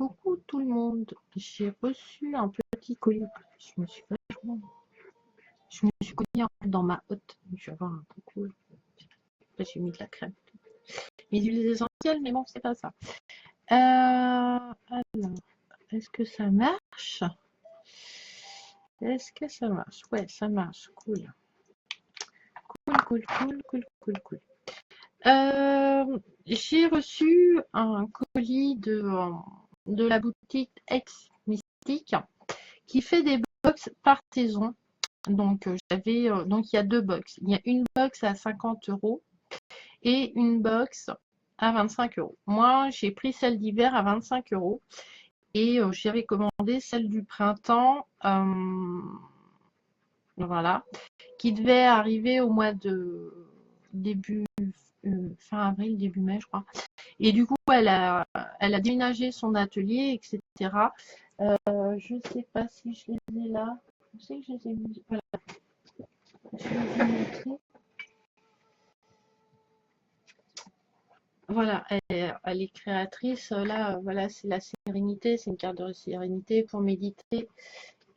coucou tout le monde. J'ai reçu un petit colis. Je me suis cogné dans ma hotte. Je vais avoir un coucou. J'ai mis de la crème. Mes huiles essentielles, mais bon, c'est pas ça. Alors, est-ce que ça marche? Est-ce que ça marche? Ouais, ça marche. Cool. Cool. J'ai reçu un colis de la boutique Ex Mystique qui fait des box par saison. Donc, donc il y a 2 box. Il y a une box à 50 € et une box à 25 €. Moi, j'ai pris celle d'hiver à 25 € et j'avais commandé celle du printemps, voilà, qui devait arriver au mois de début fin avril, début mai, je crois. Et du coup, elle a déménagé son atelier, etc. Je ne sais pas si je les ai là. Je sais que je les ai mis. Voilà. Je les ai montrés. Voilà, elle est créatrice. Là, voilà, c'est la sérénité. C'est une carte de sérénité pour méditer.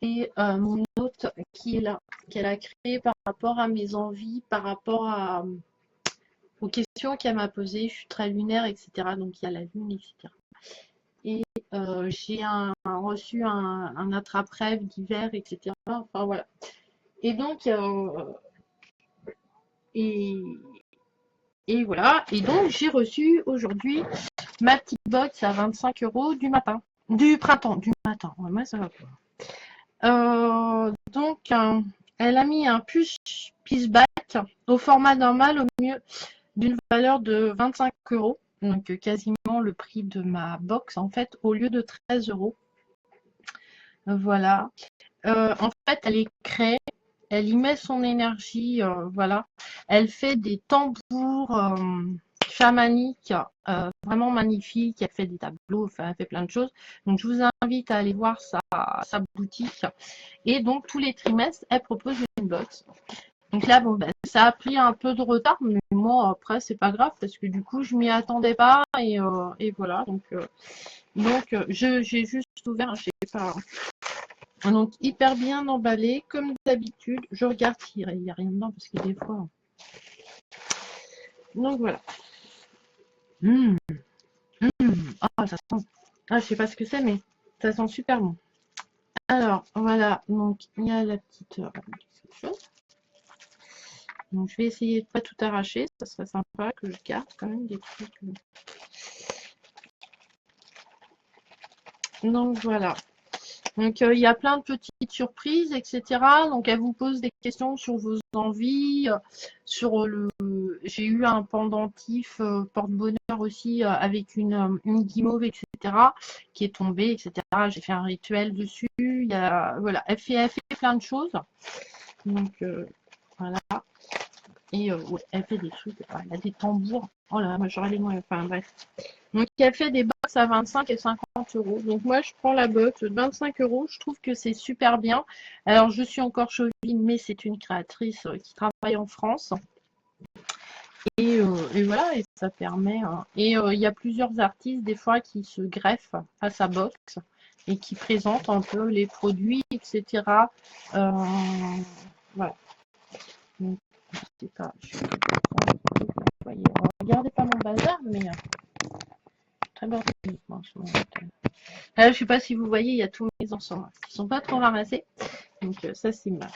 Et mon hôte qui est là, qu'elle a créé par rapport à mes envies, par rapport aux questions qu'elle m'a posées. Je suis très lunaire, etc. Donc, il y a la lune, etc. Et j'ai reçu un attrape-rêve d'hiver, etc. Enfin, voilà. Et donc, et voilà. Et donc, j'ai reçu aujourd'hui ma petite box à 25 € du matin. Du printemps, du matin. Ouais, moi, ça va pas. Donc, elle a mis un puce back au format normal au mieux d'une valeur de 25 €. Donc, quasiment le prix de ma box, en fait, au lieu de 13 €. Voilà. En fait, elle est créée, elle y met son énergie, voilà. Elle fait des tambours chamaniques, vraiment magnifiques. Elle fait des tableaux, enfin, elle fait plein de choses. Donc, je vous invite à aller voir sa boutique. Et donc, tous les trimestres, elle propose une box. Donc là, bon, ben, ça a pris un peu de retard, mais moi, après, c'est pas grave parce que du coup, je m'y attendais pas et voilà. Donc, j'ai juste ouvert, j'ai pas. Donc, hyper bien emballé, comme d'habitude. Je regarde s'il n'y a rien dedans, parce que des fois... Donc, voilà. Ah, ça sent... Ah, je sais pas ce que c'est, mais ça sent super bon. Alors, voilà. Donc, il y a la petite chose. Donc, je vais essayer de pas tout arracher. Ça serait sympa que je garde quand même des trucs. Donc, voilà. Donc, il y a plein de petites surprises, etc. Donc, elle vous pose des questions sur vos envies, sur le... J'ai eu un pendentif porte-bonheur aussi avec une guimauve, etc. qui est tombée, etc. J'ai fait un rituel dessus. Voilà, elle fait plein de choses. Donc, voilà. Et ouais, elle fait des trucs. Elle a des tambours. Oh là, moi j'aurais les moyens. Enfin, bref. Donc, elle fait des box à 25 et 50 €. Donc, moi, je prends la box de 25 €. Je trouve que c'est super bien. Alors, je suis encore chauvine, mais c'est une créatrice qui travaille en France. Et voilà, et ça permet... Et il y a plusieurs artistes, des fois, qui se greffent à sa box et qui présentent un peu les produits, etc. Voilà. Donc, je sais pas. Regardez pas mon bazar, mais... très bordélique, moi, en ce moment. Là, je ne sais pas si vous voyez, il y a tous mes encens qui ne sont pas trop ramassés. Donc, ça, c'est mal.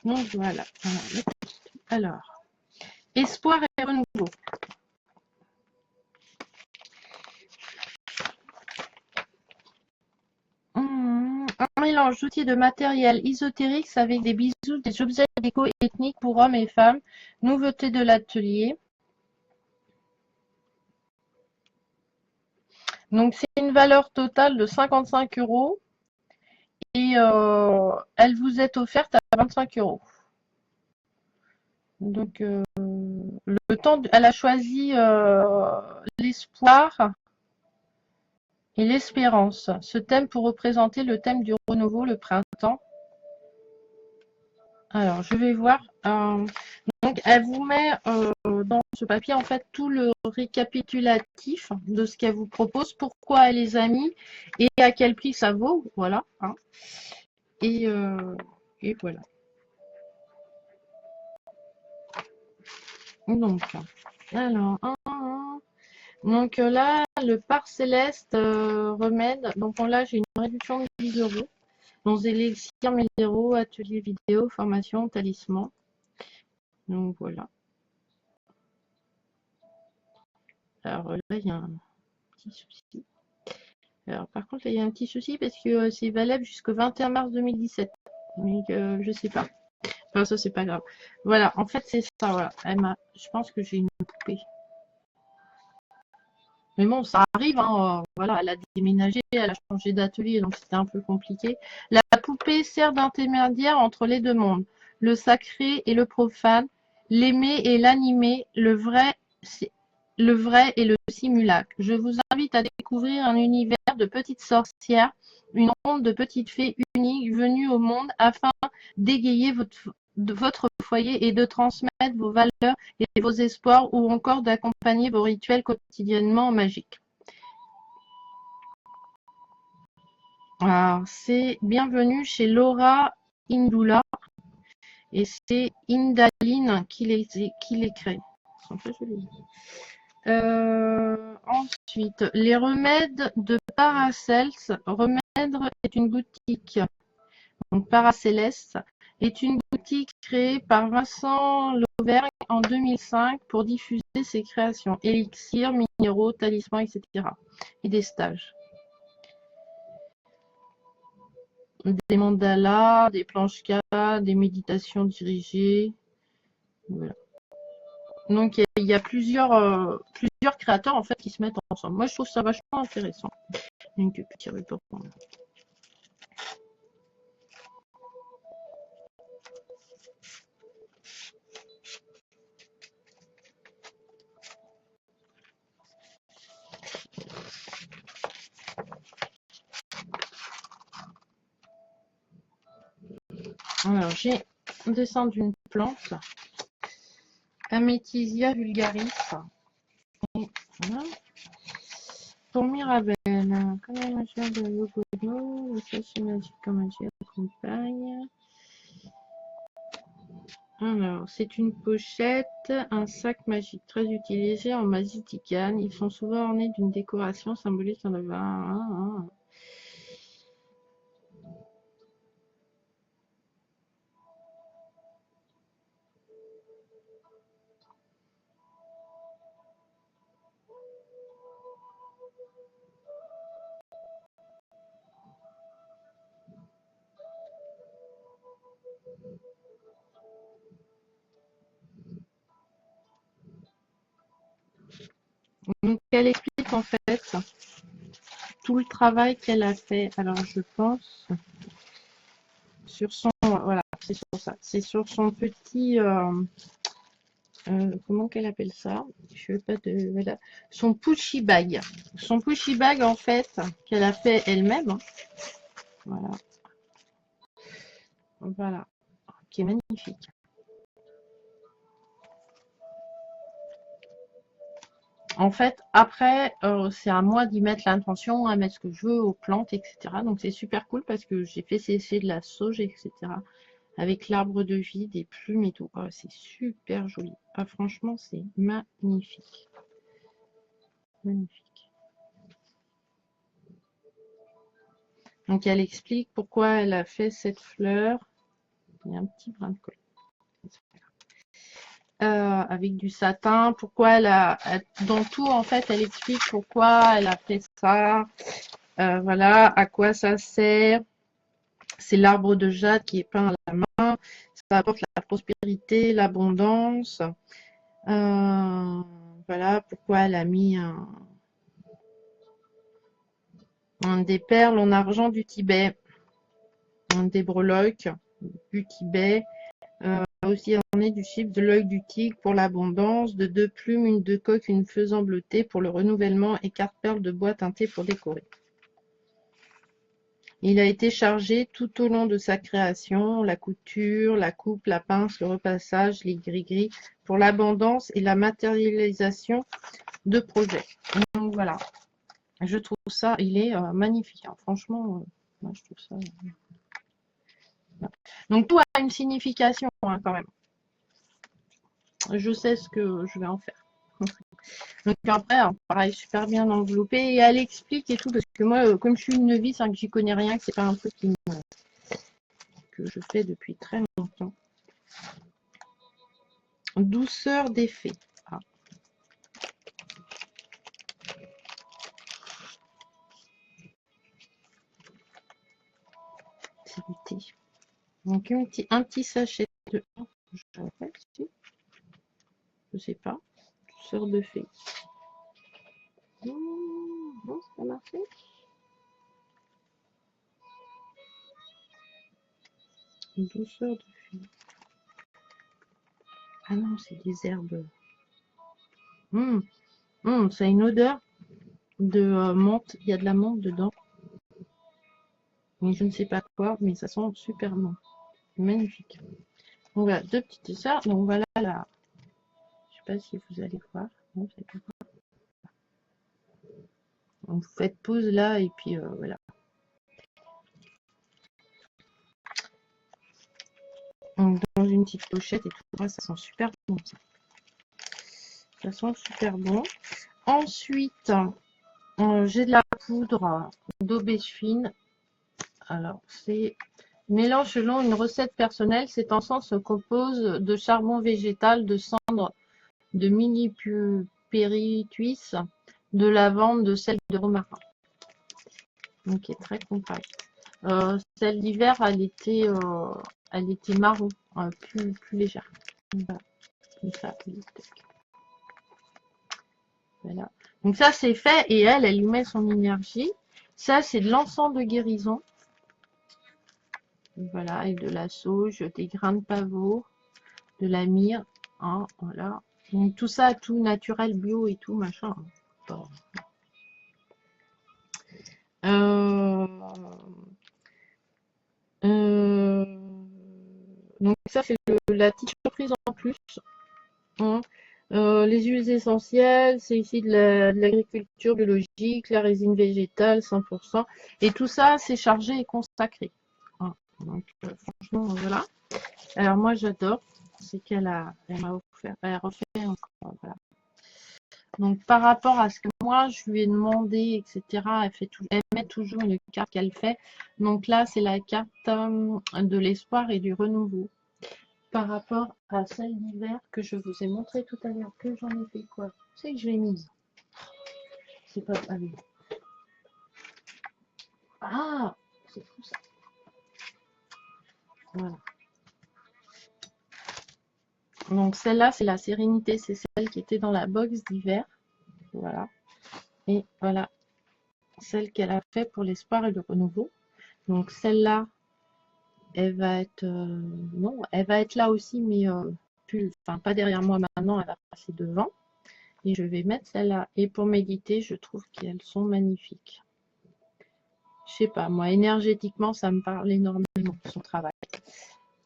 Donc, voilà. Alors, espoir et renouveau. Un mélange d'outils de matériel ésotérique avec des bijoux, des objets déco ethniques pour hommes et femmes. Nouveauté de l'atelier. Donc, c'est une valeur totale de 55 € et elle vous est offerte à 25 €. Donc, le temps, elle a choisi l'espoir et l'espérance. Ce thème pour représenter le thème du renouveau, le printemps. Alors, je vais voir. Donc, elle vous met dans ce papier, en fait, tout le récapitulatif de ce qu'elle vous propose, pourquoi elle les a mis et à quel prix ça vaut. Voilà. Hein. Et, et voilà. Donc, alors, donc là, le par céleste remède. Donc là, j'ai une réduction de 10 euros. Donc, élixir 1000 euros, atelier vidéo, formation, talisman. Donc voilà. Alors là, il y a un petit souci. Alors par contre, là, il y a un petit souci parce que c'est valable jusqu'au 21 mars 2017. Donc je sais pas. Enfin, ça, c'est pas grave. Voilà, en fait, c'est ça. Voilà. Je pense que j'ai une poupée. Mais bon, ça arrive. Hein. Voilà, elle a déménagé, elle a changé d'atelier, donc c'était un peu compliqué. La poupée sert d'intermédiaire entre les deux mondes, le sacré et le profane, l'aimer et l'animer, le vrai et le simulacre. Je vous invite à découvrir un univers de petites sorcières, une ronde de petites fées uniques venues au monde afin d'égayer votre foyer et de transmettre vos valeurs et vos espoirs ou encore d'accompagner vos rituels quotidiennement magiques. Alors, c'est bienvenue chez Laura Indula et c'est Indaline qui les crée. C'est un peu joli. Ensuite, les remèdes de Paracels. Remède est une boutique. Donc, Paracéleste est une boutique créée par Vincent Lauvergne en 2005 pour diffuser ses créations, élixirs, minéraux, talismans, etc. et des stages. Des mandalas, des planches K, des méditations dirigées. Voilà. Donc il y a plusieurs créateurs en fait qui se mettent ensemble. Moi je trouve ça vachement intéressant. Donc petit report. Alors j'ai descendu une plante, Amethysia vulgaris. Et voilà. Pour Mirabelle, comme la magie de Yogono, le sachet magique comme magie accompagne. Alors, c'est une pochette, un sac magique très utilisé en magie ticane. Ils sont souvent ornés d'une décoration symbolique en vin. Donc, elle explique en fait tout le travail qu'elle a fait. Alors, je pense sur son, voilà, c'est sur ça, c'est sur son petit, comment qu'elle appelle ça? Je veux pas de, voilà, son pushy bag. Son pushy bag en fait qu'elle a fait elle-même. Hein. Voilà, voilà, qui est magnifique. En fait, après, c'est à moi d'y mettre l'intention, à mettre ce que je veux aux plantes, etc. Donc c'est super cool parce que j'ai fait sécher de la sauge, etc. Avec l'arbre de vie, des plumes et tout. Oh, c'est super joli. Ah, franchement, c'est magnifique. Magnifique. Donc elle explique pourquoi elle a fait cette fleur. Il y a un petit brin de colle. Avec du satin, pourquoi dans tout en fait, elle explique pourquoi elle a fait ça. Voilà, à quoi ça sert. C'est l'arbre de jade qui est peint à la main. Ça apporte la prospérité, l'abondance. Voilà pourquoi elle a mis des perles en argent du Tibet, des breloques du Tibet. Aussi orné du chiffre de l'œil du tigre pour l'abondance, de 2 plumes, une de coque, une faisan bleutée pour le renouvellement et 4 perles de bois teintées pour décorer. Il a été chargé tout au long de sa création, la couture, la coupe, la pince, le repassage, les gris-gris, pour l'abondance et la matérialisation de projets. Donc voilà, je trouve ça, il est magnifique. Hein. Franchement, moi je trouve ça... Donc tout a une signification hein, quand même. Je sais ce que je vais en faire. Donc après, pareil, super bien enveloppé. Et elle explique et tout, parce que moi, comme je suis une novice, hein, que j'y connais rien, que c'est pas un truc que je fais depuis très longtemps. Douceur d'effet. Ah. C'est du thé. Donc un petit sachet de... Je sais pas. Douceur de fée. Non, ça a marché. Douceur de fée. Ah non, c'est des herbes. Ça a une odeur de menthe. Il y a de la menthe dedans. Je ne sais pas quoi, mais ça sent super bon. Magnifique. Donc voilà, deux petites essarts. Donc voilà là. Je sais pas si vous allez voir. Non, vous allez pas voir. Donc vous faites pause là et puis voilà. Donc dans une petite pochette et tout ça sent super bon. Ça sent super bon. Ensuite, j'ai de la poudre d'auberge fine. Alors c'est mélange selon une recette personnelle. Cet encens se compose de charbon végétal, de cendre de mini-pérituis, de lavande, de sel de romarin. Donc, très compact. Celle d'hiver, elle était marron, plus légère. Voilà. Comme ça, voilà. Donc ça, c'est fait et elle y met son énergie. Ça, c'est de l'encens de guérison. Voilà, et de la sauge, des grains de pavot, de la myrrhe. Hein, voilà. Donc tout ça, tout naturel, bio et tout, machin. Bon. Donc ça, c'est la petite surprise en plus. Hein. Les huiles essentielles, c'est ici de l'agriculture biologique, la résine végétale, 100%. Et tout ça, c'est chargé et consacré. Hein. Donc, franchement, voilà. Alors, moi, j'adore. C'est elle m'a offert, elle refait encore. Voilà. Donc, par rapport à ce que moi, je lui ai demandé, etc., elle met toujours une carte qu'elle fait. Donc là, c'est la carte de l'espoir et du renouveau. Par rapport à celle d'hiver que je vous ai montré tout à l'heure, que j'en ai fait quoi? C'est que je l'ai mise. C'est pas... Ah oui. Ah, c'est fou ça. Voilà. Donc celle-là, c'est la sérénité. C'est celle qui était dans la box d'hiver. Voilà. Et voilà. Celle qu'elle a fait pour l'espoir et le renouveau. Donc celle-là, elle va être... non, elle va être là aussi, mais enfin, pas derrière moi maintenant. Elle va passer devant. Et je vais mettre celle-là. Et pour méditer, je trouve qu'elles sont magnifiques. Je sais pas, moi, énergétiquement, ça me parle énormément, son travail.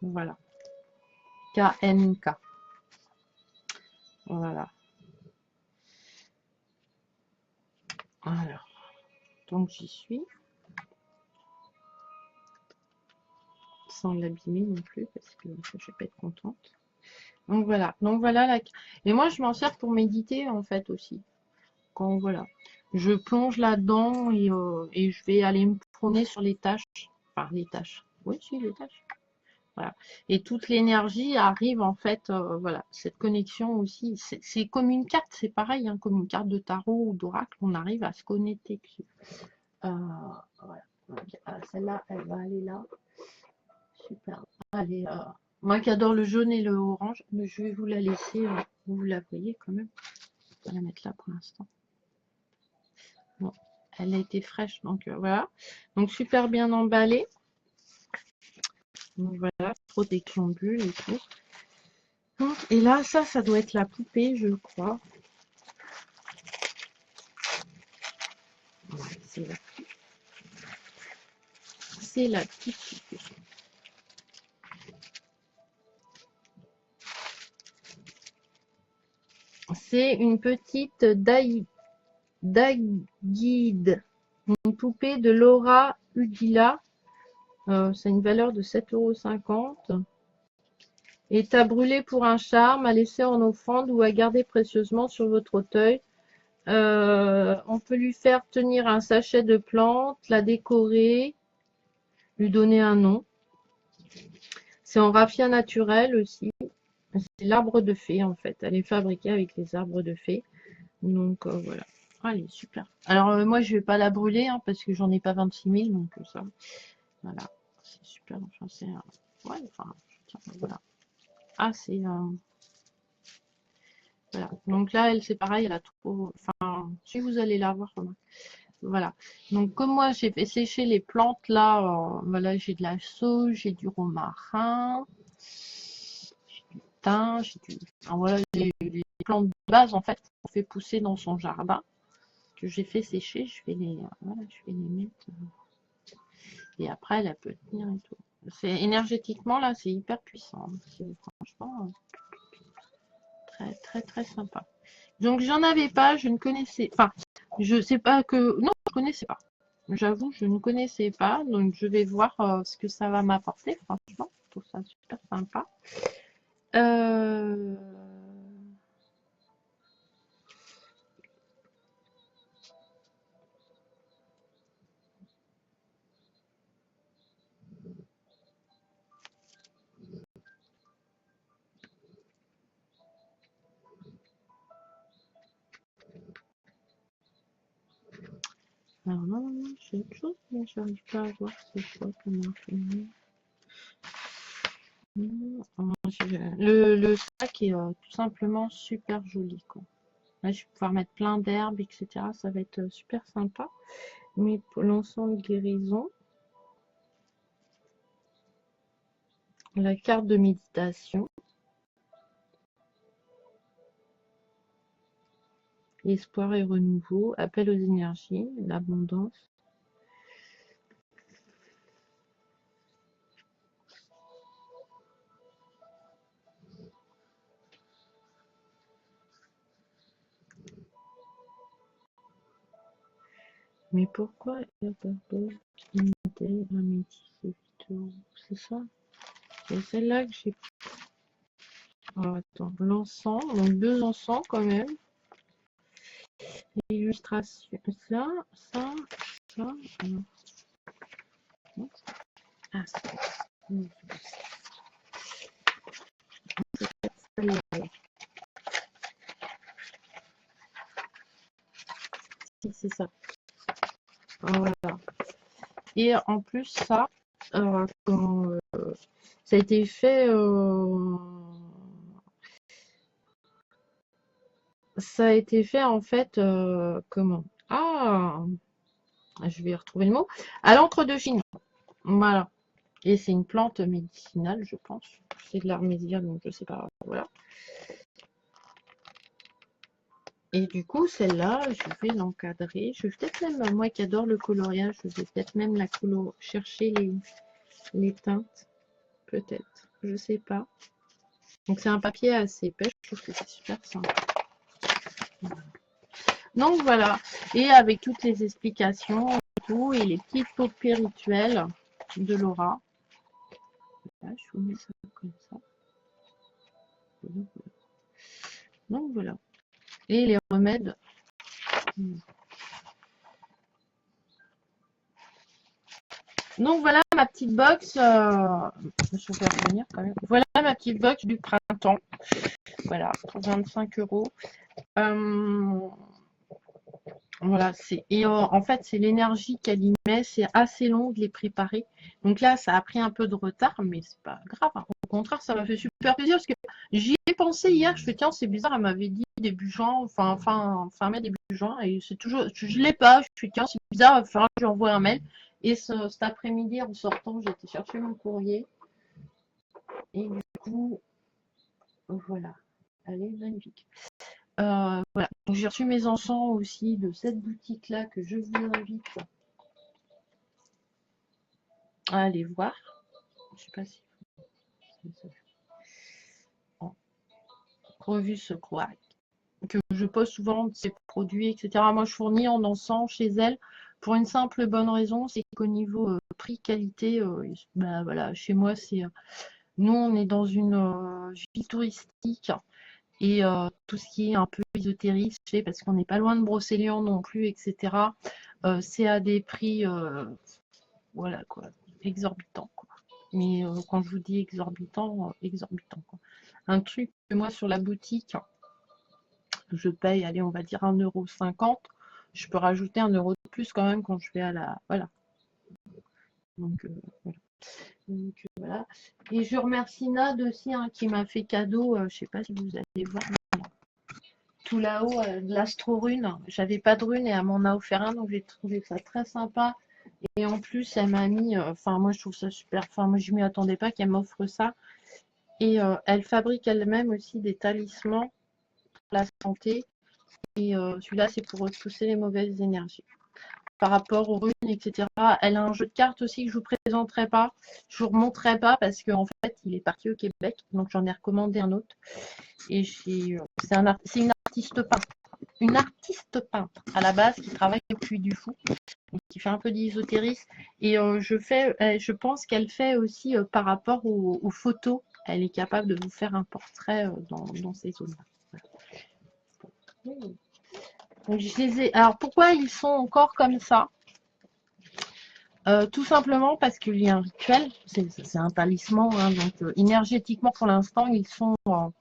Voilà. KNK. Voilà. Alors, donc j'y suis. Sans l'abîmer non plus, parce que je vais pas être contente. Donc voilà. Donc voilà. Et moi, je m'en sers pour méditer, en fait, aussi. Quand, voilà. Je plonge là-dedans et je vais aller me promener sur les tâches. Enfin, les tâches. Oui, si, les tâches. Voilà. Et toute l'énergie arrive en fait, voilà, cette connexion aussi. C'est comme une carte, c'est pareil, hein, comme une carte de tarot ou d'oracle, on arrive à se connecter dessus. Voilà. Celle-là, elle va aller là. Super. Allez, moi qui adore le jaune et le orange, mais je vais vous la laisser, vous la voyez quand même. Je vais la mettre là pour l'instant. Bon, elle a été fraîche, donc voilà. Donc super bien emballée. Donc voilà, protection bulle et tout. Et là, ça doit être la poupée, je crois. C'est là. c'est la petite. C'est une petite Daguide, une poupée de Laura Udila. C'est une valeur de 7,50 €. Est à brûler pour un charme, à laisser en offrande ou à garder précieusement sur votre auteuil. On peut lui faire tenir un sachet de plantes, la décorer, lui donner un nom. C'est en raffia naturel aussi. C'est l'arbre de fée en fait. Elle est fabriquée avec les arbres de fée. Donc voilà. Ah, elle est super. Alors moi je vais pas la brûler hein, parce que j'en ai pas 26 000 donc ça. Voilà. C'est super. Enfin c'est ouais enfin voilà. Ah c'est voilà. Donc là elle c'est pareil, elle a trop. Enfin si vous allez la voir. Voilà. Donc comme moi j'ai fait sécher les plantes là, voilà j'ai de la sauge, j'ai du romarin, j'ai du thym, j'ai du. Enfin, voilà les plantes de base en fait qu'on fait pousser dans son jardin que j'ai fait sécher, je vais les voilà, je vais les mettre et après elle peut tenir et tout. C'est énergétiquement là c'est hyper puissant. C'est franchement très très très sympa. Donc j'en avais pas, je ne connaissais. Enfin je sais pas que non je connaissais pas. J'avoue, je ne connaissais pas, donc je vais voir ce que ça va m'apporter, franchement. Je trouve ça super sympa. Euh... Alors non, c'est autre chose, mais j'arrive pas à voir c'est quoi comme infini. Le sac est tout simplement super joli, quoi. Là, je vais pouvoir mettre plein d'herbes, etc. Ça va être super sympa. Mais pour l'ensemble guérison, la carte de méditation, l'espoir et renouveau, appel aux énergies, l'abondance. Mais pourquoi c'est ça? C'est celle-là que j'ai. Oh, attends, l'encens, donc 2 encens quand même. L'illustration, ça. Ah, c'est ça. Voilà. Et en plus, ça, quand, ça a été fait. Ça a été fait en fait. Comment? Ah, je vais retrouver le mot. À l'encre de Chine. Voilà. Et c'est une plante médicinale, je pense. C'est de l'armésia, donc je sais pas. Voilà. Et du coup, celle-là, je vais l'encadrer. Je vais peut-être même, moi qui adore le coloriage, je vais peut-être même la chercher les teintes. Peut-être. Je sais pas. Donc c'est un papier assez épais. Je trouve que c'est super sympa. Donc voilà. Et avec toutes les explications et tout, et les petites paupées rituelles de Laura. Là, je vous mets ça comme ça. Donc voilà. Et les remèdes. Donc voilà ma petite box. Je vais revenir quand même. Voilà ma petite box du printemps. Voilà, pour 25 €. Voilà, et en fait c'est l'énergie qu'elle y met, c'est assez long de les préparer. Donc là, ça a pris un peu de retard, mais c'est pas grave, hein. Au contraire, ça m'a fait super plaisir parce que j'y ai pensé hier. Je fais tiens, c'est bizarre, elle m'avait dit début juin, fin mai, début juin, et c'est toujours, je l'ai pas. Je fais tiens, c'est bizarre, enfin, je lui envoie un mail. Et cet après-midi, en sortant, j'ai été chercher mon courrier. Et du coup, voilà, elle est magnifique. Voilà, donc j'ai reçu mes encens aussi de cette boutique-là que je vous invite Allez voir. Je sais pas si bon, revue Sequoia, que je poste souvent de ses produits, etc. Moi, je fournis en encens chez elle pour une simple bonne raison, c'est qu'au niveau prix-qualité, bah, voilà, chez moi, c'est nous, on est dans une ville touristique et tout ce qui est un peu ésotérique, je sais, parce qu'on n'est pas loin de Brocéliande non plus, etc. C'est à des prix, voilà quoi, exorbitants, quoi. Mais quand je vous dis exorbitant, exorbitant, quoi. Un truc que moi sur la boutique, je paye, allez, on va dire 1,50 €. Je peux rajouter 1 € de plus quand même quand je vais à la. Voilà. Donc, voilà. Donc, voilà. Et je remercie Nad aussi hein, qui m'a fait cadeau. Je ne sais pas si vous allez voir tout là-haut de l'astro-rune. J'avais pas de rune et elle m'en a offert un, donc j'ai trouvé ça très sympa. Et en plus, elle m'a mis. Enfin, moi je trouve ça super. Enfin, moi je m'y attendais pas qu'elle m'offre ça. Et elle fabrique elle-même aussi des talismans pour la santé. Et celui-là, c'est pour repousser les mauvaises énergies. Par rapport aux runes, etc. Elle a un jeu de cartes aussi que je ne vous présenterai pas. Je ne vous remontrerai pas parce qu'en fait, il est parti au Québec. Donc, j'en ai recommandé un autre. Et c'est une artiste peintre. Une artiste peintre à la base qui travaille au Puy du Fou. Qui fait un peu d'ésotérisme. Et je pense qu'elle fait aussi par rapport aux photos. Elle est capable de vous faire un portrait dans ces zones-là. Voilà. Donc, je les ai. Alors pourquoi ils sont encore comme ça? Tout simplement parce qu'il y a un rituel, c'est un talisman, hein, donc énergétiquement pour l'instant ils sont pas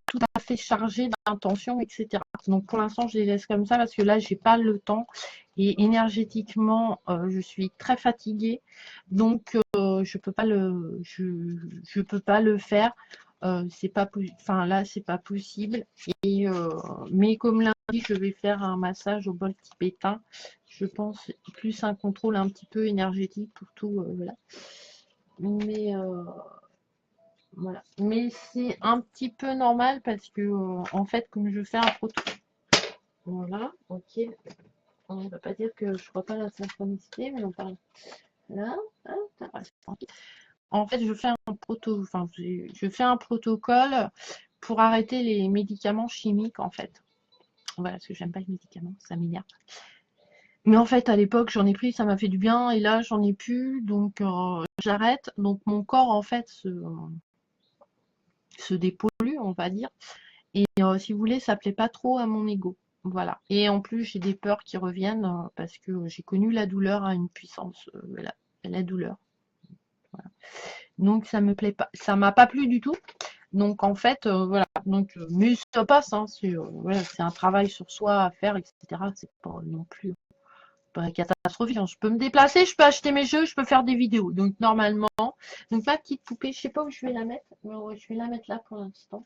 tout à fait chargés d'intention, etc. Donc pour l'instant je les laisse comme ça parce que là j'ai pas le temps et énergétiquement je suis très fatiguée, donc je peux pas le faire. C'est pas, enfin là c'est pas possible. Et mais comme lundi je vais faire un massage au bol tibétain, je pense plus un contrôle un petit peu énergétique pour tout, voilà. Mais voilà. Mais c'est un petit peu normal parce que en fait comme je fais un proto, voilà, ok. On ne va pas dire que je crois pas à la synchronicité, mais on parle là, hein, ça reste tranquille. En fait, je fais un protocole pour arrêter les médicaments chimiques, en fait. Voilà, parce que j'aime pas les médicaments, ça m'énerve. Mais en fait, à l'époque, j'en ai pris, ça m'a fait du bien, et là, j'en ai plus, donc j'arrête. Donc mon corps, en fait, se dépollue, on va dire. Et si vous voulez, ça plaît pas trop à mon ego. Voilà. Et en plus, j'ai des peurs qui reviennent parce que j'ai connu la douleur à une puissance, la douleur. Voilà. Donc ça me plaît pas, ça m'a pas plu du tout. Donc en fait, voilà. Donc, mais ça passe, hein, voilà, c'est un travail sur soi à faire, etc. C'est pas non plus pas catastrophique. Je peux me déplacer, je peux acheter mes jeux, je peux faire des vidéos. Donc normalement, donc ma petite poupée, je sais pas où je vais la mettre, mais ouais, je vais la mettre là pour l'instant.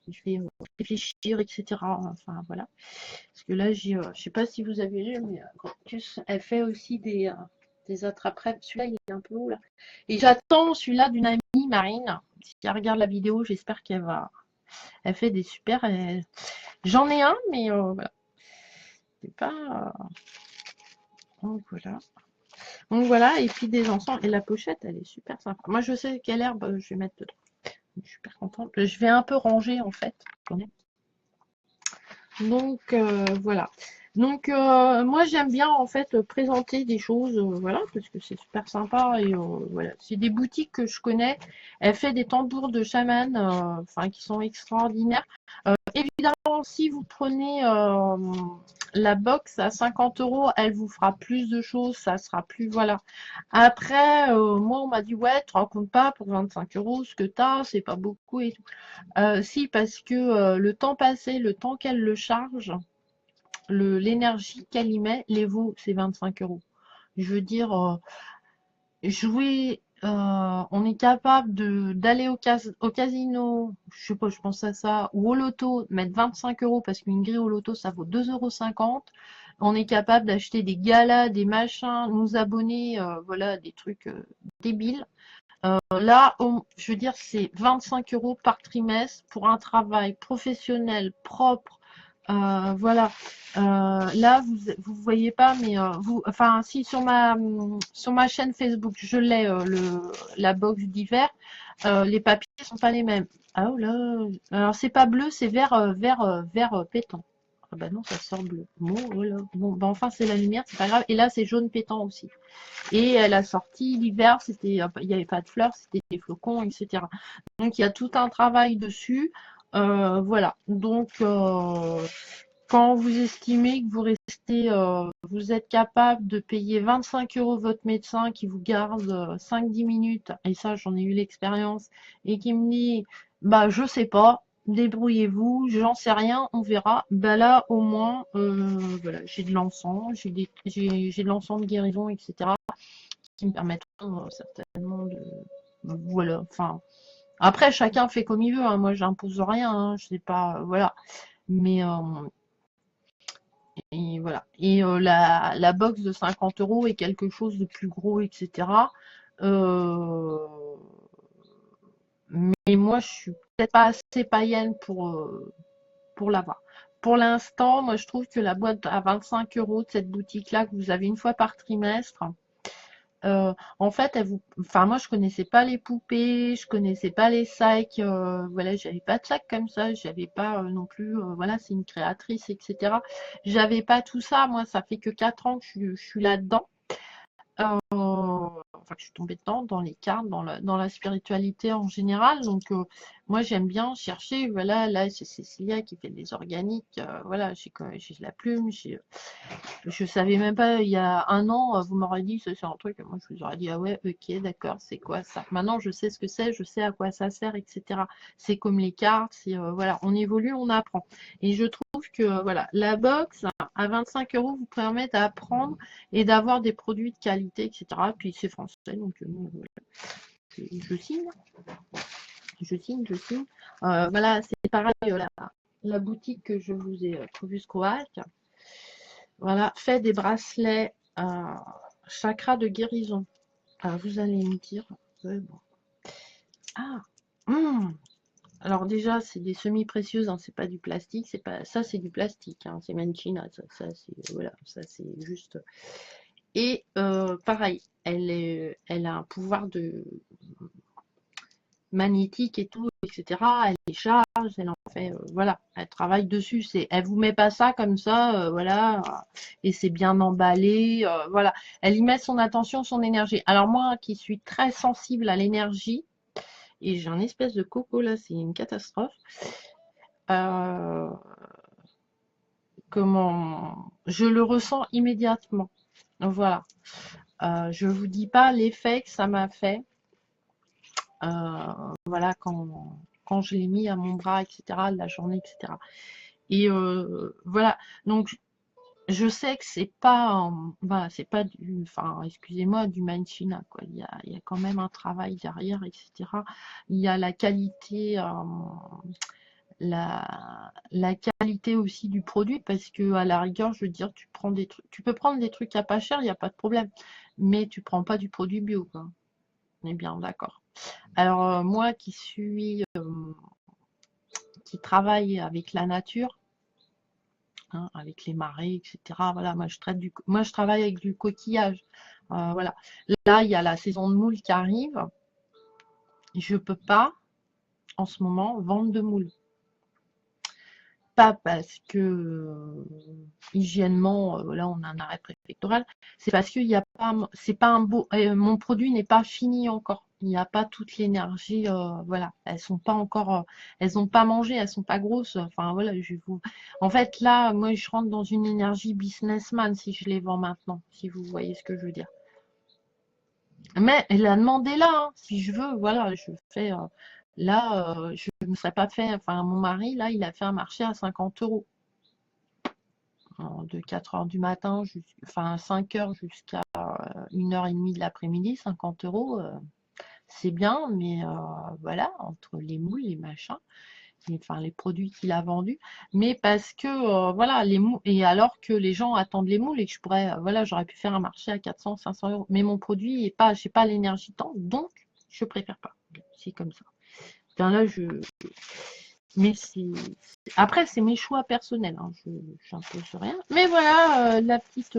Je vais réfléchir, etc. Enfin voilà. Parce que là, je sais pas si vous avez vu, mais Quantus, elle fait aussi des attrape-rêves. Celui-là, il est un peu haut là. Et j'attends celui-là d'une amie, Marine. Si elle regarde la vidéo, j'espère qu'elle va. Elle fait des super. J'en ai un, mais voilà. C'est pas. Donc voilà. Donc voilà, et puis des encens. Et la pochette, elle est super sympa. Moi, je sais quelle herbe je vais mettre dedans. Je suis super contente. Je vais un peu ranger en fait. Donc voilà. Donc moi j'aime bien en fait présenter des choses, voilà, parce que c'est super sympa et voilà. C'est des boutiques que je connais. Elle fait des tambours de chaman, enfin qui sont extraordinaires. Évidemment, si vous prenez la box à 50 €, elle vous fera plus de choses, ça sera plus voilà. Après, moi on m'a dit ouais, tu te rends compte pas pour 25 € ce que t'as, c'est pas beaucoup et tout. Si, parce que le temps passé, le temps qu'elle le charge, l'énergie qu'elle y met, les vaut, c'est 25 €. Je veux dire, jouer, on est capable d'aller au casino, je sais pas, je pense à ça, ou au loto, mettre 25 € parce qu'une grille au loto, ça vaut 2,50 €. On est capable d'acheter des galas, des machins, nous abonner, voilà, des trucs débiles. Là, je veux dire, c'est 25 € par trimestre pour un travail professionnel, propre, Voilà. Là, vous voyez pas, mais enfin, si sur ma chaîne Facebook, je l'ai la box d'hiver. Les papiers sont pas les mêmes. Ah oh là, alors c'est pas bleu, c'est vert pétant. Ah bah non, ça sort bleu. Bon, voilà. Bon, bah enfin c'est la lumière, c'est pas grave. Et là c'est jaune pétant aussi. Et elle a sorti l'hiver, c'était, il n'y avait pas de fleurs, c'était des flocons, etc. Donc il y a tout un travail dessus. Voilà. Donc quand vous estimez que vous êtes capable de payer 25 € votre médecin qui vous garde 5-10 minutes, et ça j'en ai eu l'expérience, et qui me dit, bah je sais pas, débrouillez-vous, j'en sais rien, on verra. Bah là au moins, voilà, j'ai de l'encens, j'ai de l'encens de guérison, etc. qui me permettront certainement de, voilà, enfin. Après chacun fait comme il veut, hein. Moi j'impose rien, hein. Je sais pas, voilà. Mais et voilà. Et la box de 50 € est quelque chose de plus gros, etc. Euh, mais moi, je suis peut-être pas assez païenne pour l'avoir. Pour l'instant, moi, je trouve que la boîte à 25 € de cette boutique-là, que vous avez une fois par trimestre, en fait, enfin, moi, je connaissais pas les poupées, je connaissais pas les sacs, voilà, j'avais pas de sac comme ça, j'avais pas non plus, voilà, c'est une créatrice, etc. J'avais pas tout ça, moi, ça fait que 4 ans que je suis là-dedans. Enfin, que je suis tombée dedans, dans les cartes, dans la spiritualité en général. Donc, moi, j'aime bien chercher. Voilà, là, c'est Cécilia qui fait des organiques. Voilà, j'ai la plume. Je savais même pas, il y a un an, vous m'aurez dit, c'est un truc. Moi, je vous aurais dit, ah ouais, ok, d'accord, c'est quoi ça? Maintenant, je sais ce que c'est, je sais à quoi ça sert, etc. C'est comme les cartes, voilà, on évolue, on apprend. Et je trouve que, voilà, la box à 25 € vous permet d'apprendre et d'avoir des produits de qualité, etc. Puis c'est français, donc je signe, je signe, je signe. Voilà, c'est pareil, la boutique que je vous ai prévue, Scroac. Voilà, fait des bracelets chakra de guérison. Alors vous allez me dire, ouais, bon. Ah, alors déjà c'est des semi-précieuses, hein, c'est pas du plastique, c'est pas ça, c'est du plastique, hein, c'est Manchina, ça c'est voilà, ça c'est juste. Et pareil, elle a un pouvoir de magnétique et tout, etc. Elle les charge, elle en fait, voilà, elle travaille dessus. Elle vous met pas ça comme ça, voilà, et c'est bien emballé, voilà. Elle y met son attention, son énergie. Alors moi, qui suis très sensible à l'énergie, et j'ai un espèce de coco là, c'est une catastrophe. Euh, je le ressens immédiatement. Voilà. Je vous dis pas l'effet que ça m'a fait. Voilà, quand je l'ai mis à mon bras, etc., la journée, etc. Et voilà, donc je sais que voilà, c'est pas enfin, excusez-moi, du manchina, quoi. Il y a quand même un travail derrière, etc. Il y a la qualité, la qualité aussi du produit, parce que à la rigueur, je veux dire, tu peux prendre des trucs à pas cher, il n'y a pas de problème, mais tu prends pas du produit bio, quoi. On est bien d'accord. Alors moi qui travaille avec la nature, hein, avec les marées, etc. Voilà, moi je travaille avec du coquillage. Voilà. Là, il y a la saison de moules qui arrive. Je ne peux pas, en ce moment, vendre de moules. Pas parce que hygiènement, là on a un arrêt préfectoral, c'est parce qu'il n'y a pas, c'est pas un beau, mon produit n'est pas fini encore. Il n'y a pas toute l'énergie, voilà. Elles sont pas encore, elles n'ont pas mangé, elles sont pas grosses. Enfin voilà, en fait là, moi je rentre dans une énergie businessman si je les vends maintenant, si vous voyez ce que je veux dire. Mais la demande est là, hein. Si je veux, voilà, je fais. Là, je ne me serais pas fait. Enfin, mon mari, là, il a fait un marché à 50 € de 4 heures du matin, enfin 5 heures jusqu'à 1 h 30 de l'après-midi, 50 €, c'est bien, mais voilà, entre les moules, les machins, enfin les produits qu'il a vendus, mais parce que voilà, les moules, et alors que les gens attendent les moules et que je pourrais, voilà, j'aurais pu faire un marché à 400, 500 €, mais mon produit est pas, j'ai pas l'énergie tant, donc je préfère pas. C'est comme ça. Enfin, là, Mais après, c'est mes choix personnels, hein, je n'impose rien. Mais voilà, la petite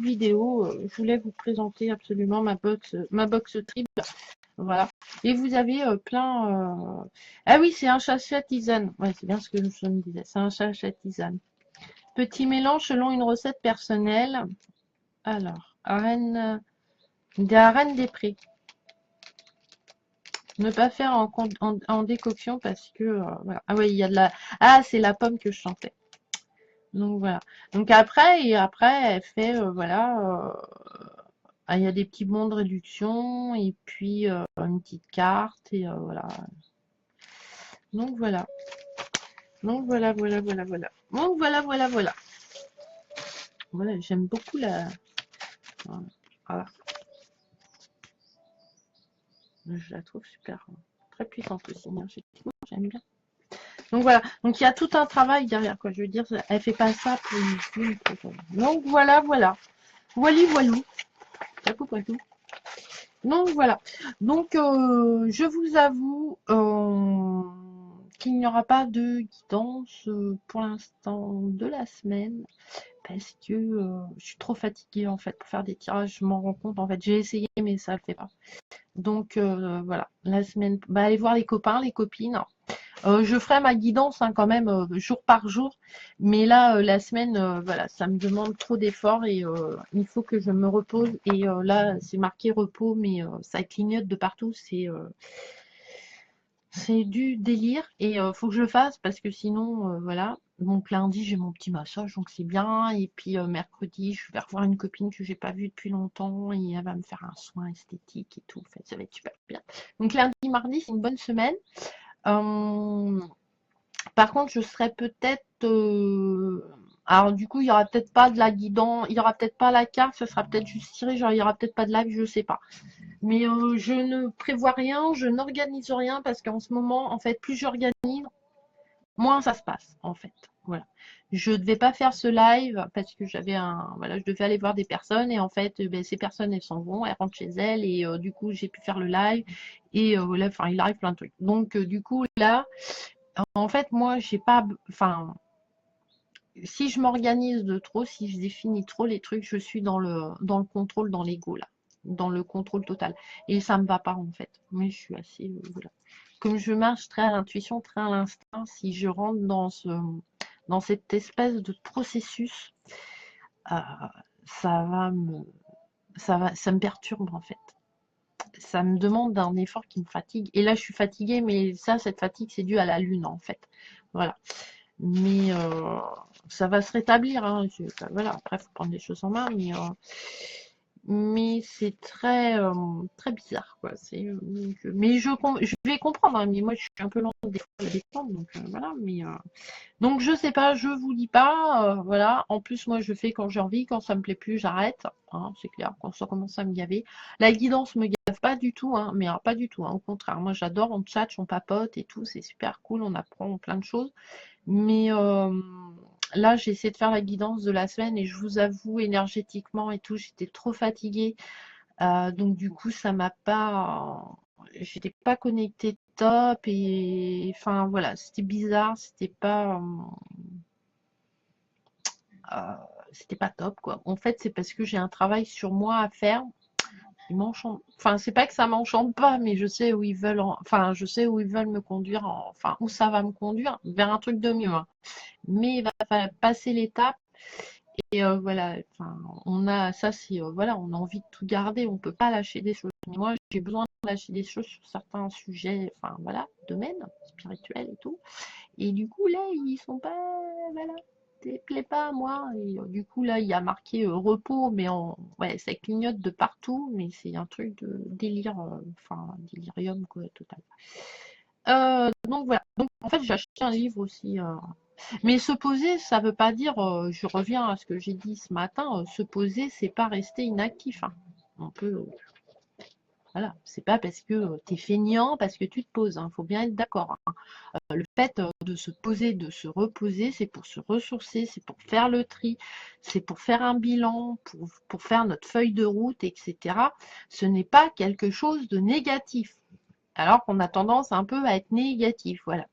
vidéo, je voulais vous présenter absolument ma box trip. Voilà. Et vous avez plein. Ah oui, c'est un sachet tisane. Ouais, c'est bien ce que je me disais. C'est un sachet tisane. Petit mélange selon une recette personnelle. Alors, des arènes des prés. Ne pas faire en décoction parce que voilà. Ah oui, il y a de la. Ah, c'est la pomme que je chantais. Donc voilà. Donc après, elle fait voilà. Il y a des petits bons de réduction et puis une petite carte et voilà. Donc voilà. Donc voilà, voilà, voilà, voilà. Donc voilà, voilà, voilà. Voilà, j'aime beaucoup la. Voilà. Je la trouve super, très puissante aussi, énergétiquement, j'aime bien. Donc voilà, donc il y a tout un travail derrière, quoi. Je veux dire, elle fait pas ça pour une vue. Donc voilà, voilà. Voili, voilou. Tatou, tatou. Donc voilà. Donc je vous avoue qu'il n'y aura pas de guidance pour l'instant de la semaine parce que je suis trop fatiguée en fait pour faire des tirages. Je m'en rends compte en fait. J'ai essayé mais ça le fait pas. Donc voilà, la semaine, bah, allez voir les copains, les copines. Je ferai ma guidance hein, quand même jour par jour, mais là la semaine, voilà, ça me demande trop d'efforts et il faut que je me repose. Et là, c'est marqué repos, mais ça clignote de partout. C'est du délire et faut que je le fasse parce que sinon, voilà. Donc lundi, j'ai mon petit massage, donc c'est bien. Et puis mercredi, je vais revoir une copine que j'ai pas vue depuis longtemps et elle va me faire un soin esthétique et tout. En fait, ça va être super bien. Donc lundi, mardi, c'est une bonne semaine. Euh, Par contre, je serais peut-être. Alors du coup, il y aura peut-être pas de la guidance, il y aura peut-être pas la carte, ça sera peut-être juste tiré, genre il y aura peut-être pas de live, je sais pas. Mais je ne prévois rien, je n'organise rien parce qu'en ce moment, en fait, plus j'organise, moins ça se passe, en fait. Voilà. Je ne devais pas faire ce live parce que voilà, je devais aller voir des personnes et en fait, ben, ces personnes, elles s'en vont, elles rentrent chez elles et du coup, j'ai pu faire le live et voilà, enfin, il arrive plein de trucs. Donc, du coup, là, en fait, moi, j'ai pas, enfin, si je m'organise de trop, si je définis trop les trucs, je suis dans le contrôle, dans l'ego là, dans le contrôle total. Et ça me va pas en fait. Mais je suis assez, voilà. Comme je marche très à l'intuition, très à l'instinct, si je rentre dans cette espèce de processus, euh, ça va me, ça me perturbe en fait. Ça me demande un effort qui me fatigue. Et là, je suis fatiguée, mais ça, cette fatigue, c'est dû à la lune en fait. Voilà. Mais ça va se rétablir. Hein. Voilà, après, il faut prendre les choses en main. Mais c'est très bizarre. Quoi. Mais je vais comprendre. Hein, mais moi, je suis un peu lente des fois à descendre. Donc, voilà. Donc, je sais pas, je vous dis pas. Voilà. En plus, moi, je fais quand j'ai envie. Quand ça me plaît plus, j'arrête. Hein, c'est clair. Quand ça commence à me gaver. La guidance me gave pas du tout. Hein, mais alors, pas du tout. Hein, au contraire. Moi, j'adore. On tchatche, on papote et tout. C'est super cool. On apprend plein de choses. Mais là, j'ai essayé de faire la guidance de la semaine et je vous avoue, énergétiquement et tout, j'étais trop fatiguée. Donc du coup, ça m'a pas. J'étais pas connectée top et enfin voilà, c'était bizarre, c'était pas top quoi. En fait, c'est parce que j'ai un travail sur moi à faire. Ils m'enchantent. Enfin, c'est pas que ça m'enchante pas, mais je sais où ils veulent. Enfin, je sais où ils veulent me conduire. Enfin, où ça va me conduire vers un truc de mieux. Hein. Mais il va falloir passer l'étape et voilà, enfin, on a ça c'est voilà, on a envie de tout garder, on peut pas lâcher des choses. Mais moi, j'ai besoin de lâcher des choses sur certains sujets, enfin voilà, domaines spirituels et tout. Et du coup là, ils sont pas voilà, ça plaît pas à moi. Et du coup là, il y a marqué repos, mais ouais, ça clignote de partout, mais c'est un truc de délire, enfin délirium quoi, total. Donc voilà. Donc en fait, j'ai acheté un livre aussi. Mais se poser, ça veut pas dire, je reviens à ce que j'ai dit ce matin, se poser, c'est pas rester inactif. Hein. On peut, voilà, c'est pas parce que tu es feignant, parce que tu te poses. Faut bien être d'accord. Hein. Le fait de se poser, de se reposer, c'est pour se ressourcer, c'est pour faire le tri, c'est pour faire un bilan, pour faire notre feuille de route, etc. Ce n'est pas quelque chose de négatif. Alors qu'on a tendance un peu à être négatif, voilà.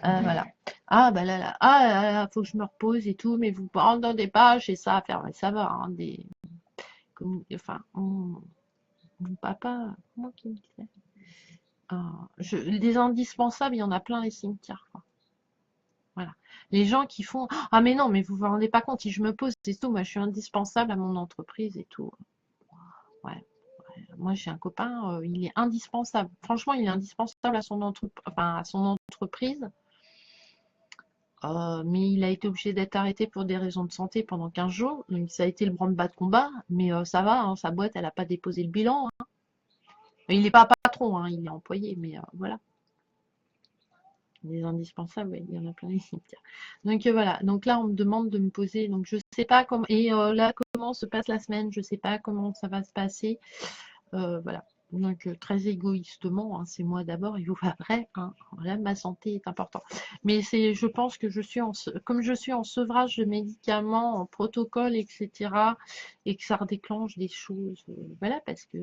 Voilà. Ah, bah là, ah là, là, faut que je me repose et tout, mais vous n'entendez pas, j'ai ça à faire. Mais ça va, hein, enfin, mon papa, comment qu'il me disait? Des indispensables, il y en a plein les cimetières, quoi. Voilà. Les gens qui font, ah mais non, mais vous vous rendez pas compte, si je me pose, c'est tout, moi je suis indispensable à mon entreprise et tout. Ouais. Moi j'ai un copain, il est indispensable. Franchement, il est indispensable à enfin, à son entreprise. Mais il a été obligé d'être arrêté pour des raisons de santé pendant 15 jours. Donc ça a été le branle-bas de combat. Mais ça va, hein, sa boîte, elle n'a pas déposé le bilan, hein. Il n'est pas patron, hein, il est employé, mais voilà. Des indispensables, ouais, il y en a plein les cimetières. Donc voilà. Donc là, on me demande de me poser. Donc je sais pas comment. Et là, comment se passe la semaine? Je sais pas comment ça va se passer. Voilà. Donc très égoïstement, hein, c'est moi d'abord et vous après. Hein. Là, ma santé est importante. Mais je pense que comme je suis en sevrage de médicaments, en protocole, etc., et que ça redéclenche des choses. Voilà, parce que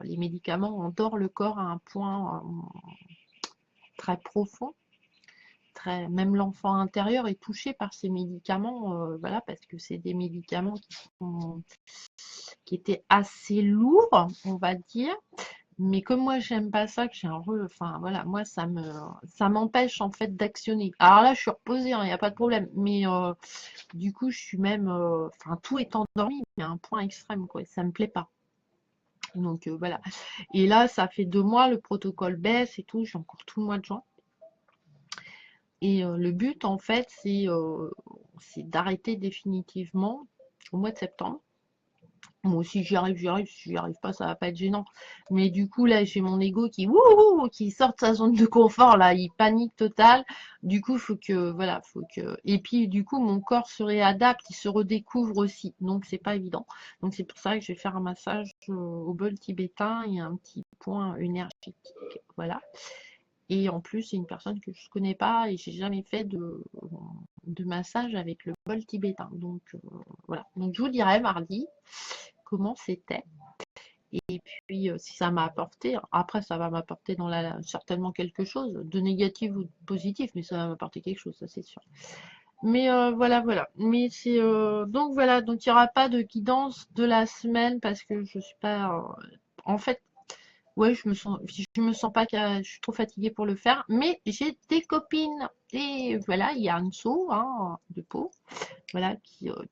les médicaments endorment le corps à un point très profond. Même l'enfant intérieur est touché par ces médicaments, voilà, parce que c'est des médicaments qui étaient assez lourds, on va dire. Mais comme moi j'aime pas ça, que j'ai enfin voilà, moi ça m'empêche en fait d'actionner. Alors là je suis reposée, il n'y a pas de problème. Mais du coup je suis même, enfin tout est endormi, mais à un point extrême quoi, ça me plaît pas. Donc voilà. Et là ça fait 2 mois, le protocole baisse et tout, j'ai encore tout le mois de juin. Et le but en fait c'est d'arrêter définitivement au mois de septembre. Moi, si j'y arrive, j'y arrive. Si j'y arrive pas, ça va pas être gênant. Mais du coup, là, j'ai mon ego qui sort de sa zone de confort, là. Il panique total. Du coup, faut que, voilà, faut que. Et puis, du coup, mon corps se réadapte, il se redécouvre aussi. Donc, c'est pas évident. Donc, c'est pour ça que je vais faire un massage au bol tibétain et un petit point énergétique. Voilà. Et en plus, c'est une personne que je connais pas et j'ai jamais fait de massage avec le bol tibétain. Donc, voilà. Donc, je vous dirai mardi comment c'était. Et puis, si ça m'a apporté, après, ça va m'apporter certainement quelque chose, de négatif ou de positif, mais ça va m'apporter quelque chose, ça c'est sûr. Mais voilà, voilà. Mais c'est donc voilà, donc il n'y aura pas de guidance de la semaine parce que je suis pas. En fait, ouais, je me sens pas, je suis trop fatiguée pour le faire, mais j'ai des copines. Et voilà, il y a Anso, hein, de Pau, voilà,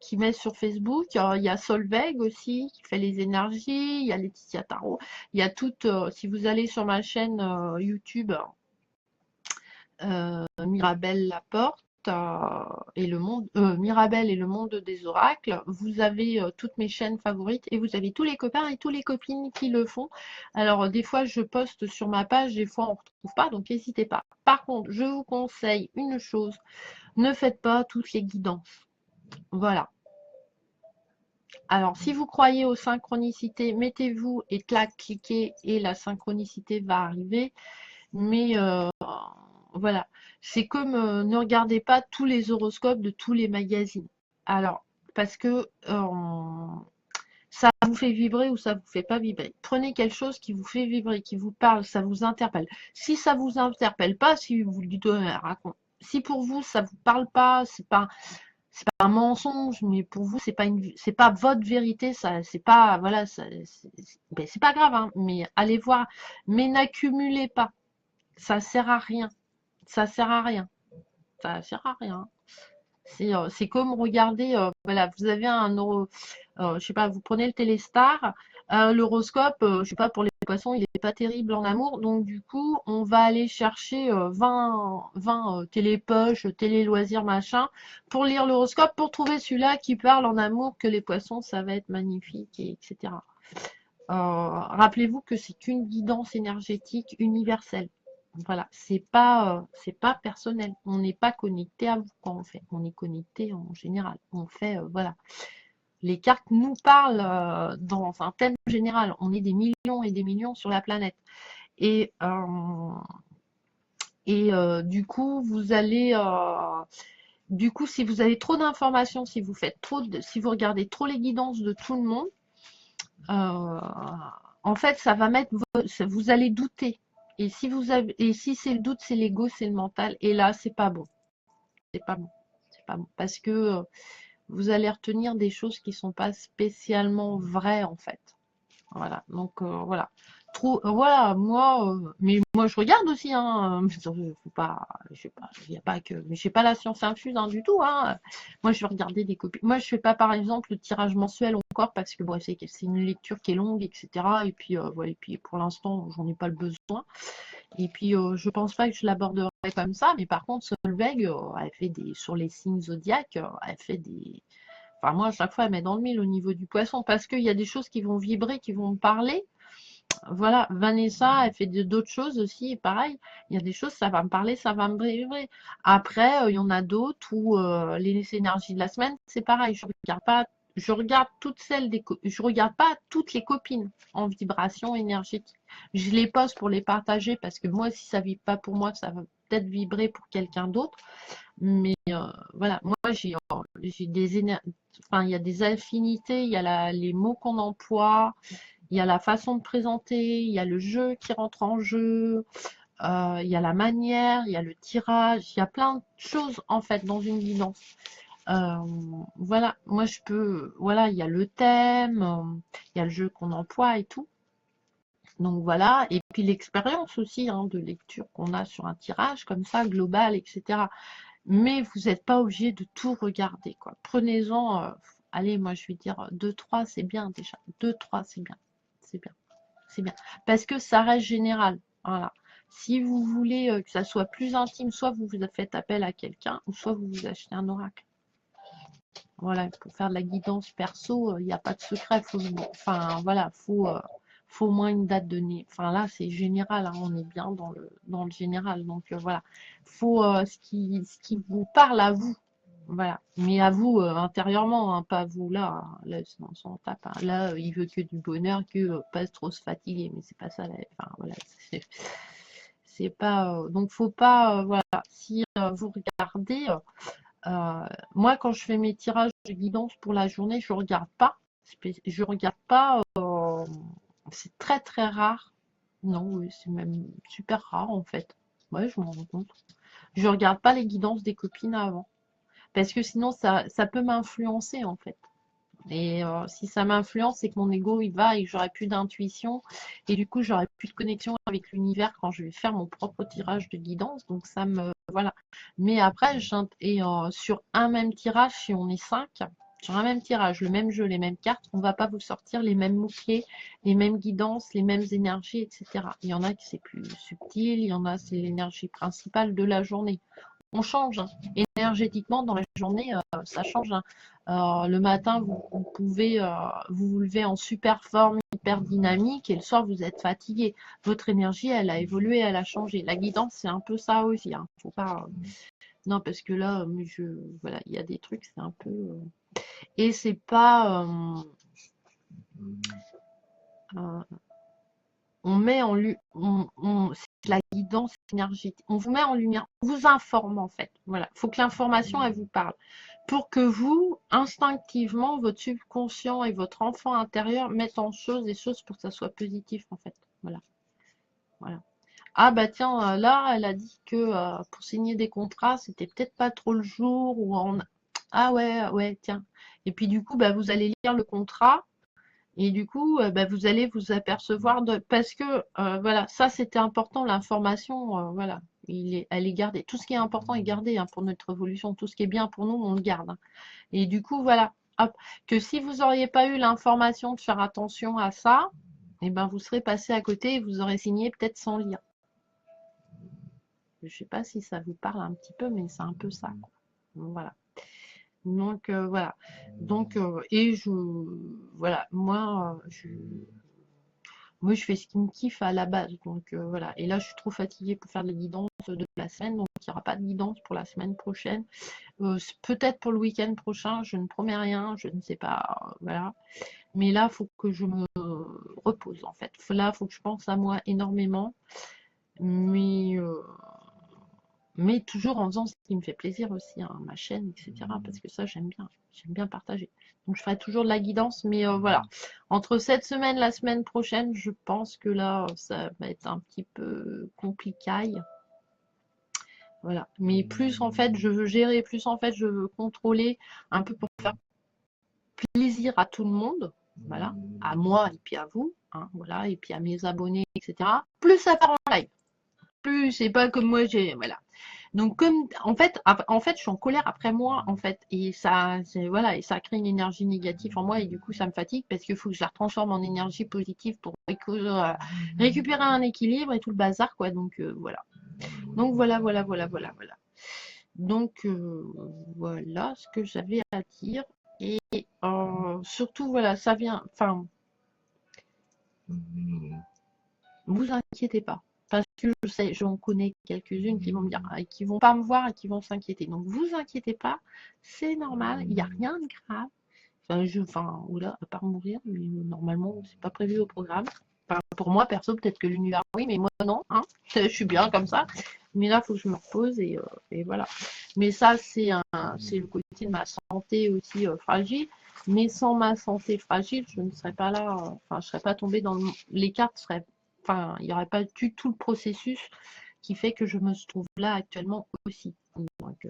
qui met sur Facebook. Il y a Solveig aussi, qui fait les énergies. Il y a Laetitia Tarot. Il y a toutes, si vous allez sur ma chaîne YouTube, Mirabelle Laporte, et Mirabelle et le monde des oracles, vous avez toutes mes chaînes favorites et vous avez tous les copains et toutes les copines qui le font. Alors des fois je poste sur ma page, des fois on ne retrouve pas, donc n'hésitez pas. Par contre, je vous conseille une chose, ne faites pas toutes les guidances. Voilà. Alors, si vous croyez aux synchronicités, mettez-vous et clac, cliquez et la synchronicité va arriver. Mais voilà, c'est comme ne regardez pas tous les horoscopes de tous les magazines. Alors, parce que ça vous fait vibrer ou ça vous fait pas vibrer. Prenez quelque chose qui vous fait vibrer, qui vous parle, ça vous interpelle. Si ça vous interpelle pas, si vous le dites, raconte. Si pour vous ça vous parle pas, c'est pas un mensonge, mais pour vous, c'est pas votre vérité, ça, c'est pas, voilà, ben, c'est pas grave, hein, mais allez voir, mais n'accumulez pas, ça sert à rien, ça sert à rien, ça sert à rien. C'est comme regarder, voilà, vous avez je sais pas, vous prenez le Téléstar, l'horoscope, je sais pas, pour les poissons, il n'est pas terrible en amour, donc du coup, on va aller chercher 20 télépoches, télé-loisirs, machin, pour lire l'horoscope, pour trouver celui-là qui parle en amour, que les poissons, ça va être magnifique, etc. Rappelez-vous que c'est qu'une guidance énergétique universelle. Voilà, c'est pas personnel. On n'est pas connecté à vous quand on fait. On est connecté en général. On fait, voilà. Les cartes nous parlent dans un thème général. On est des millions et des millions sur la planète. Et, du coup, du coup, si vous avez trop d'informations, si si vous regardez trop les guidances de tout le monde, en fait, ça va vous allez douter. Et si vous avez, et si c'est le doute, c'est l'ego, c'est le mental. Et là, c'est pas bon. C'est pas bon. C'est pas bon. Parce que vous allez retenir des choses qui sont pas spécialement vraies, en fait. Voilà, donc voilà. Trop, voilà, moi, mais moi je regarde aussi, hein. Faut pas, je sais pas, il y a pas que, mais j'ai pas la science infuse hein, du tout, hein. Moi je vais regarder des copies. Moi je fais pas par exemple le tirage mensuel encore parce que bon, c'est une lecture qui est longue, etc. Et puis ouais, et puis pour l'instant j'en ai pas le besoin. Et puis je pense pas que je l'aborderai comme ça, mais par contre Solveig, elle fait des sur les signes zodiaques, elle fait des Enfin, moi, à chaque fois, elle met dans le mille au niveau du poisson parce qu'il y a des choses qui vont vibrer, qui vont me parler. Voilà, Vanessa, elle fait d'autres choses aussi, pareil. Il y a des choses, ça va me parler, ça va me vibrer. Après, il y en a d'autres où les énergies de la semaine, c'est pareil. Je regarde toutes celles je regarde pas toutes les copines en vibration énergétique. Je les pose pour les partager parce que moi, si ça vibre pas pour moi, ça va peut-être vibrer pour quelqu'un d'autre. Mais voilà, moi j'ai enfin il y a des affinités, il y a les mots qu'on emploie, il y a la façon de présenter, il y a le jeu qui rentre en jeu, il y a la manière, il y a le tirage, il y a plein de choses en fait dans une guidance. Euh, voilà, moi je peux, voilà, il y a le thème, il y a le jeu qu'on emploie et tout. Donc voilà, et puis l'expérience aussi hein, de lecture qu'on a sur un tirage comme ça, global, etc. Mais vous n'êtes pas obligé de tout regarder, quoi. Prenez-en, allez, moi je vais dire deux trois c'est bien déjà. Deux trois c'est bien. C'est bien. C'est bien. Parce que ça reste général. Voilà. Si vous voulez que ça soit plus intime, soit vous vous faites appel à quelqu'un, ou soit vous vous achetez un oracle. Voilà, pour faire de la guidance perso, il n'y a pas de secret. Enfin, voilà, faut au moins une date de née. Enfin, là, c'est général, hein, on est bien dans le général. Donc, voilà. Faut ce qui vous parle à vous. Voilà. Mais à vous, intérieurement, hein, pas à vous là. Hein. Là, on s'en tape. Hein. Là, il veut que du bonheur, que pas trop se fatiguer. Mais c'est pas ça. Enfin, voilà. C'est pas. Donc, faut pas. Voilà. Si vous regardez. Moi, quand je fais mes tirages de guidance pour la journée, je regarde pas. Je regarde pas. C'est très très rare. Non, oui, c'est même super rare en fait. Ouais, je m'en rends compte. Je regarde pas les guidances des copines avant. Parce que sinon, ça peut m'influencer en fait. Et si ça m'influence, c'est que mon ego il va et que j'aurai plus d'intuition. Et du coup, j'aurai plus de connexion avec l'univers quand je vais faire mon propre tirage de guidance. Donc ça me. Voilà. Mais après, sur un même tirage, si on est 5, sur un même tirage, le même jeu, les mêmes cartes, on ne va pas vous sortir les mêmes mots-clés, les mêmes guidances, les mêmes énergies, etc. Il y en a qui c'est plus subtil, il y en a c'est l'énergie principale de la journée. On change. Hein. Énergétiquement, dans la journée, ça change. Hein. Le matin, vous pouvez vous lever en super forme, hyper dynamique, et le soir, vous êtes fatigué. Votre énergie, elle a évolué, elle a changé. La guidance, c'est un peu ça aussi. Hein. Faut pas. Non, parce que là, voilà, il y a des trucs, c'est un peu. Et c'est pas. On met en c'est la guidance énergétique. On vous met en lumière, on vous informe en fait. Voilà, il faut que l'information elle vous parle pour que vous instinctivement votre subconscient et votre enfant intérieur mettent en choses des choses pour que ça soit positif en fait. Voilà, voilà. Ah bah tiens, là elle a dit que pour signer des contrats c'était peut-être pas trop le jour où on. Ah ouais ouais tiens. Et puis du coup bah vous allez lire le contrat. Et du coup, bah, vous allez vous apercevoir de parce que voilà, ça c'était important, l'information, voilà, elle est gardée. Tout ce qui est important est gardé hein, pour notre évolution. Tout ce qui est bien pour nous, on le garde. Hein. Et du coup, voilà, hop, que si vous n'auriez pas eu l'information de faire attention à ça, eh ben vous serez passé à côté et vous aurez signé peut-être sans lire. Je ne sais pas si ça vous parle un petit peu, mais c'est un peu ça. Quoi. Voilà. Donc voilà. Donc et voilà, moi, je fais ce qui me kiffe à la base. Donc voilà. Et là, je suis trop fatiguée pour faire de la guidance de la semaine. Donc il n'y aura pas de guidance pour la semaine prochaine. Peut-être pour le week-end prochain. Je ne promets rien. Je ne sais pas. Voilà. Mais là, il faut que je me repose en fait. Là, il faut que je pense à moi énormément. Mais Mais toujours en faisant ce qui me fait plaisir aussi, hein, ma chaîne, etc. Parce que ça, j'aime bien partager. Donc je ferai toujours de la guidance, mais voilà. Entre cette semaine, la semaine prochaine, je pense que là, ça va être un petit peu compliqué. Voilà. Mais plus en fait, je veux gérer, plus en fait, je veux contrôler un peu pour faire plaisir à tout le monde. Voilà. À moi et puis à vous. Hein, voilà. Et puis à mes abonnés, etc. Plus ça part en live. Plus c'est pas comme moi, j'ai. Voilà. Donc comme en fait, je suis en colère après moi en fait et ça voilà et ça crée une énergie négative en moi et du coup ça me fatigue parce qu'il faut que je la transforme en énergie positive pour récupérer un équilibre et tout le bazar quoi. Donc voilà. Donc voilà. Donc voilà ce que j'avais à dire et surtout voilà ça vient enfin vous inquiétez pas. Parce que je sais, j'en connais quelques-unes qui vont me dire, qui vont pas me voir et qui vont s'inquiéter. Donc vous inquiétez pas, c'est normal, il n'y a rien de grave. Oula, à part mourir, mais normalement, c'est pas prévu au programme. Enfin, pour moi, perso, peut-être que l'univers, oui, mais moi, non, hein. Je suis bien comme ça. Mais là, il faut que je me repose et voilà. Mais ça, c'est le côté de ma santé aussi fragile. Mais sans ma santé fragile, je ne serais pas là. Enfin, je serais pas tombée dans les cartes seraient. Enfin, il n'y aurait pas du tout le processus qui fait que je me trouve là actuellement aussi. Donc,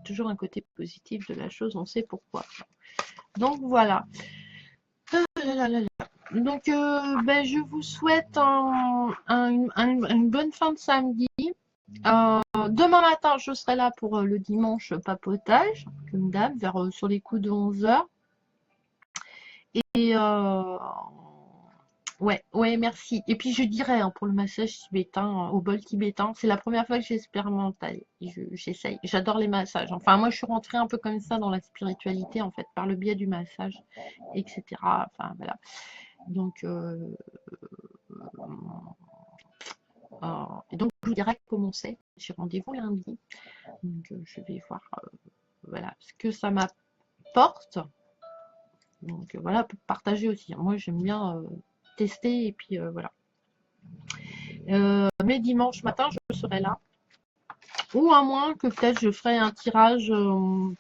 toujours un côté positif de la chose, on sait pourquoi. Donc voilà. Donc ben, je vous souhaite une bonne fin de samedi. Demain matin, je serai là pour le dimanche papotage, comme d'hab, sur les coups de 11h. Et ouais, merci. Et puis je dirais pour le massage tibétain, au bol tibétain, c'est la première fois que j'expérimente. J'essaye. J'adore les massages. Enfin, moi, je suis rentrée un peu comme ça dans la spiritualité, en fait, par le biais du massage, etc. Enfin, voilà. Donc, et donc, je vous dirai comment c'est. J'ai rendez-vous lundi. Donc, je vais voir voilà, ce que ça m'apporte. Donc, voilà, pour partager aussi. Moi, j'aime bien tester et puis voilà. Mais dimanche matin, je serai là. Ou à moins que peut-être je ferai un tirage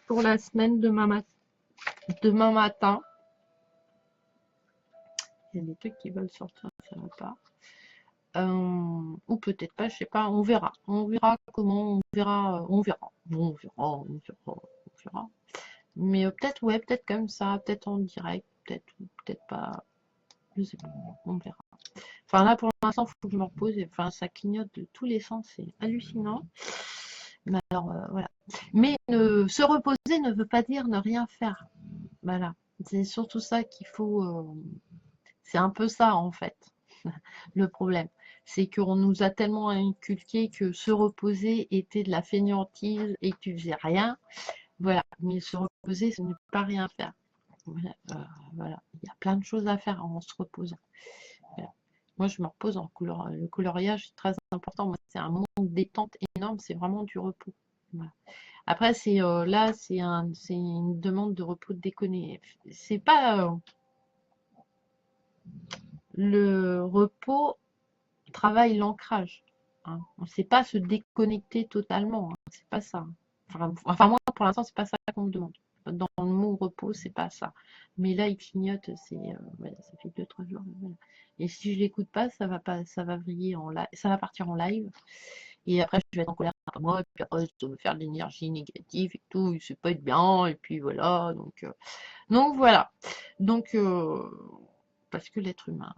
pour la semaine demain matin. Il y a des trucs qui veulent sortir, ça va pas. Ou peut-être pas, je sais pas, on verra. On verra comment, on verra. On verra. Mais peut-être, ouais, peut-être comme ça, peut-être en direct, peut-être pas. Je sais pas, on verra. Enfin là pour l'instant, il faut que je me repose. Enfin, ça clignote de tous les sens, c'est hallucinant. Mais alors voilà. Mais se reposer ne veut pas dire ne rien faire. Voilà. C'est surtout ça qu'il faut. C'est un peu ça en fait. Le problème, c'est qu'on nous a tellement inculqué que se reposer était de la fainéantise et que tu faisais rien. Voilà. Mais se reposer, ce n'est pas rien faire. Voilà. Voilà. Il y a plein de choses à faire en se reposant. Voilà. Moi, je me repose en couleur. Le coloriage, c'est très important. Moi, c'est un moment de détente énorme. C'est vraiment du repos. Voilà. Après, là, c'est une demande de repos de déconner. C'est pas le repos travaille l'ancrage. Hein. On ne sait pas se déconnecter totalement. Hein. C'est pas ça. Enfin, moi, pour l'instant, c'est pas ça qu'on me demande. Dans le mot repos, c'est pas ça. Mais là, il clignote, ça fait 2-3 jours. Voilà. Et si je l'écoute pas, ça va vriller en live, ça va partir en live. Et après, je vais être en colère contre moi, et puis après, ça va me faire de l'énergie négative et tout, c'est pas être bien, et puis voilà. Donc voilà. Donc, parce que l'être humain.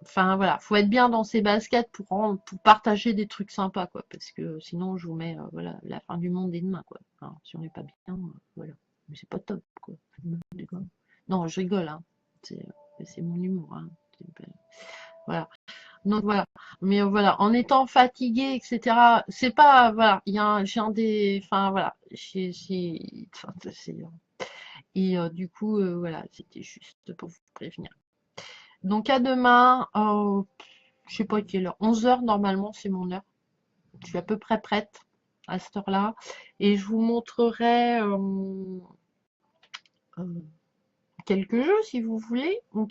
Enfin voilà, faut être bien dans ses baskets pour partager des trucs sympas, quoi. Parce que sinon, je vous mets voilà, la fin du monde est demain, quoi. Enfin, si on n'est pas bien, voilà. Mais c'est pas top, quoi. Non, je rigole, hein. C'est mon humour, hein. Voilà. Donc voilà. Mais voilà, en étant fatigué, etc. C'est pas voilà, j'ai un des, enfin voilà, et du coup voilà, c'était juste pour vous prévenir. Donc à demain, je sais pas quelle heure, 11h normalement c'est mon heure. Je suis à peu près prête à cette heure-là et je vous montrerai euh, quelques jeux si vous voulez ou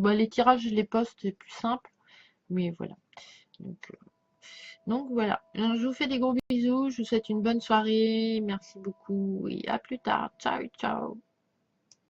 les tirages je les poste, c'est plus simple, mais voilà. Donc Donc voilà, je vous fais des gros bisous, je vous souhaite une bonne soirée, merci beaucoup et à plus tard. Ciao, ciao.